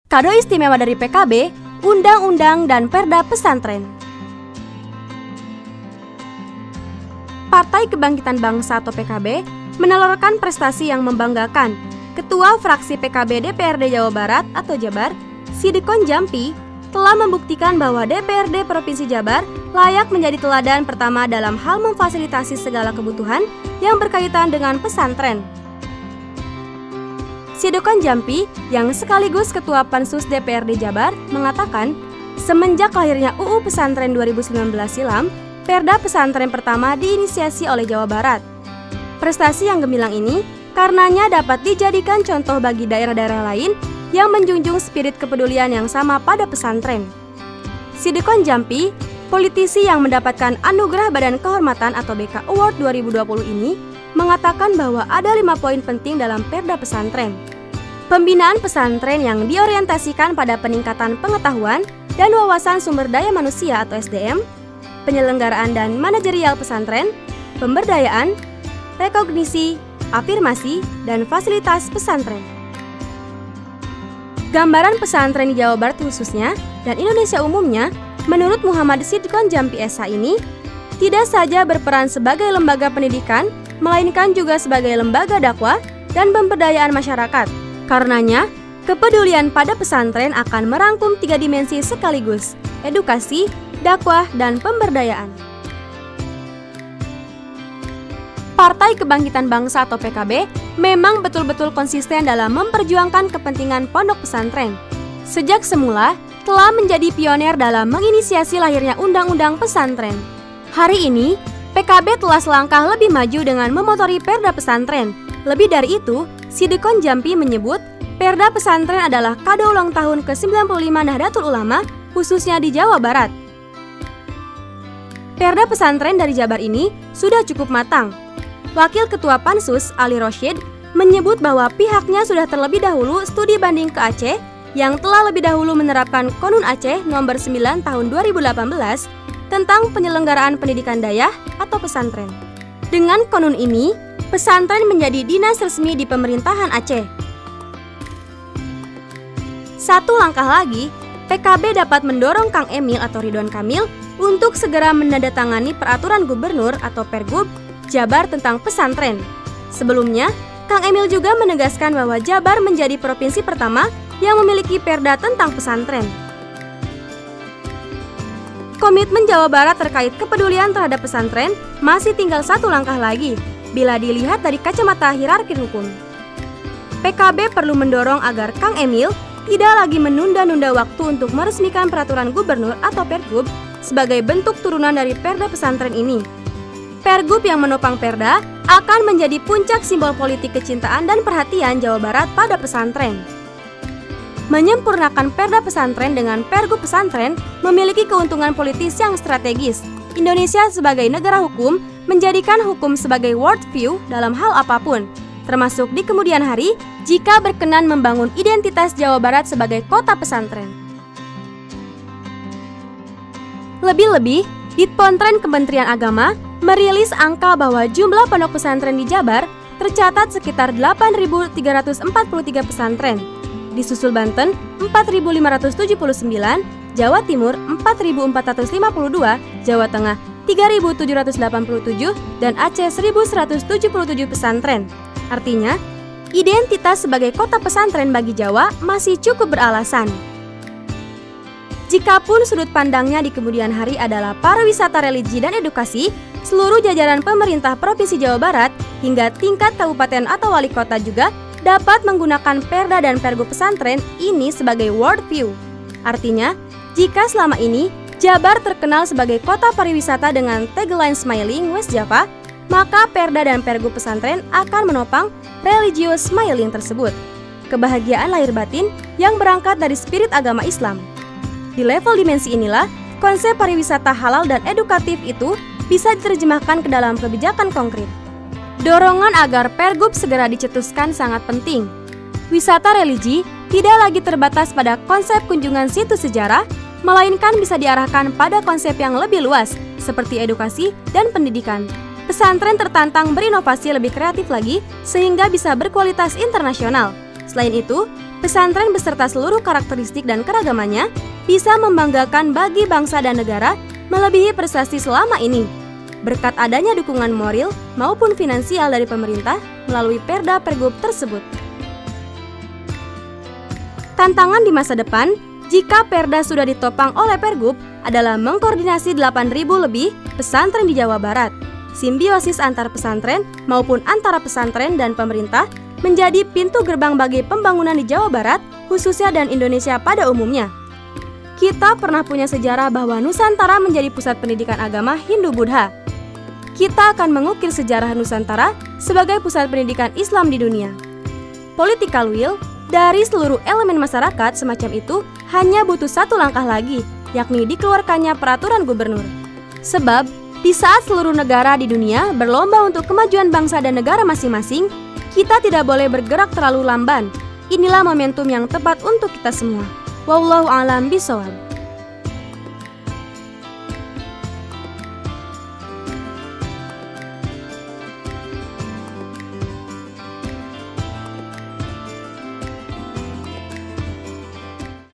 Kado istimewa dari PKB, Undang-Undang dan Perda Pesantren. Partai Kebangkitan Bangsa atau PKB menelurkan prestasi yang membanggakan. Ketua fraksi PKB DPRD Jawa Barat atau Jabar, Sidikon Jampi, telah membuktikan bahwa DPRD Provinsi Jabar layak menjadi teladan pertama dalam hal memfasilitasi segala kebutuhan yang berkaitan dengan pesantren. Sidikon Jampi, yang sekaligus Ketua Pansus DPRD Jabar, mengatakan, semenjak lahirnya UU Pesantren 2019 silam, Perda Pesantren pertama diinisiasi oleh Jawa Barat. Prestasi yang gemilang ini karenanya dapat dijadikan contoh bagi daerah-daerah lain yang menjunjung spirit kepedulian yang sama pada pesantren. Sidikon Jampi, politisi yang mendapatkan Anugerah Badan Kehormatan atau BK Award 2020 ini, mengatakan bahwa ada 5 poin penting dalam Perda Pesantren. Pembinaan pesantren yang diorientasikan pada peningkatan pengetahuan dan wawasan sumber daya manusia atau SDM, penyelenggaraan dan manajerial pesantren, pemberdayaan, rekognisi, afirmasi, dan fasilitas pesantren. Gambaran pesantren di Jawa Barat khususnya dan Indonesia umumnya, menurut Muhammad Sidikon Jampi SH ini, tidak saja berperan sebagai lembaga pendidikan, melainkan juga sebagai lembaga dakwah dan pemberdayaan masyarakat. Karenanya, kepedulian pada pesantren akan merangkum 3 dimensi sekaligus, edukasi, dakwah, dan pemberdayaan. Partai Kebangkitan Bangsa atau PKB memang betul-betul konsisten dalam memperjuangkan kepentingan pondok pesantren. Sejak semula, telah menjadi pionir dalam menginisiasi lahirnya Undang-Undang Pesantren. Hari ini, PKB telah selangkah lebih maju dengan memotori Perda Pesantren. Lebih dari itu, Sidikon Jampi menyebut Perda Pesantren adalah kado ulang tahun ke-95 Nahdlatul Ulama, khususnya di Jawa Barat. Perda Pesantren dari Jabar ini sudah cukup matang. Wakil Ketua Pansus, Ali Rosyid, menyebut bahwa pihaknya sudah terlebih dahulu studi banding ke Aceh yang telah lebih dahulu menerapkan Konun Aceh nomor 9 tahun 2018 tentang penyelenggaraan pendidikan dayah atau pesantren. Dengan Konun ini, pesantren menjadi dinas resmi di pemerintahan Aceh. Satu langkah lagi, PKB dapat mendorong Kang Emil atau Ridwan Kamil untuk segera menandatangani peraturan gubernur atau Pergub Jabar tentang pesantren. Sebelumnya, Kang Emil juga menegaskan bahwa Jabar menjadi provinsi pertama yang memiliki perda tentang pesantren. Komitmen Jawa Barat terkait kepedulian terhadap pesantren masih tinggal satu langkah lagi bila dilihat dari kacamata hierarki hukum. PKB perlu mendorong agar Kang Emil tidak lagi menunda-nunda waktu untuk meresmikan peraturan gubernur atau Pergub sebagai bentuk turunan dari perda pesantren ini. Pergub yang menopang perda akan menjadi puncak simbol politik kecintaan dan perhatian Jawa Barat pada pesantren. Menyempurnakan perda pesantren dengan Pergub pesantren memiliki keuntungan politis yang strategis. Indonesia sebagai negara hukum menjadikan hukum sebagai world view dalam hal apapun, termasuk di kemudian hari jika berkenan membangun identitas Jawa Barat sebagai kota pesantren. Lebih-lebih, Ditpontren Kementerian Agama merilis angka bahwa jumlah pondok pesantren di Jabar tercatat sekitar 8.343 pesantren. Disusul Banten 4.579, Jawa Timur 4.452, Jawa Tengah 3.787, dan Aceh 1.177 pesantren. Artinya, identitas sebagai kota pesantren bagi Jawa masih cukup beralasan. Jikapun sudut pandangnya di kemudian hari adalah pariwisata religi dan edukasi, seluruh jajaran pemerintah Provinsi Jawa Barat hingga tingkat kabupaten atau wali kota juga dapat menggunakan perda dan pergub pesantren ini sebagai world view. Artinya, jika selama ini Jabar terkenal sebagai kota pariwisata dengan tagline Smiling West Java, maka perda dan pergub pesantren akan menopang religious smiling tersebut. Kebahagiaan lahir batin yang berangkat dari spirit agama Islam. Di level dimensi inilah, konsep pariwisata halal dan edukatif itu bisa diterjemahkan ke dalam kebijakan konkret. Dorongan agar Pergub segera dicetuskan sangat penting. Wisata religi tidak lagi terbatas pada konsep kunjungan situs sejarah, melainkan bisa diarahkan pada konsep yang lebih luas, seperti edukasi dan pendidikan. Pesantren tertantang berinovasi lebih kreatif lagi, sehingga bisa berkualitas internasional. Selain itu, pesantren beserta seluruh karakteristik dan keragamannya bisa membanggakan bagi bangsa dan negara melebihi prestasi selama ini. Berkat adanya dukungan moral maupun finansial dari pemerintah melalui Perda Pergub tersebut. Tantangan di masa depan jika Perda sudah ditopang oleh Pergub adalah mengkoordinasi 8.000 lebih pesantren di Jawa Barat. Simbiosis antar pesantren maupun antara pesantren dan pemerintah menjadi pintu gerbang bagi pembangunan di Jawa Barat, khususnya dan Indonesia pada umumnya. Kita pernah punya sejarah bahwa Nusantara menjadi pusat pendidikan agama Hindu-Buddha. Kita akan mengukir sejarah Nusantara sebagai pusat pendidikan Islam di dunia. Political will dari seluruh elemen masyarakat semacam itu hanya butuh satu langkah lagi, yakni dikeluarkannya peraturan gubernur. Sebab, di saat seluruh negara di dunia berlomba untuk kemajuan bangsa dan negara masing-masing, kita tidak boleh bergerak terlalu lamban. Inilah momentum yang tepat untuk kita semua. Wallahu a'lam bishawab.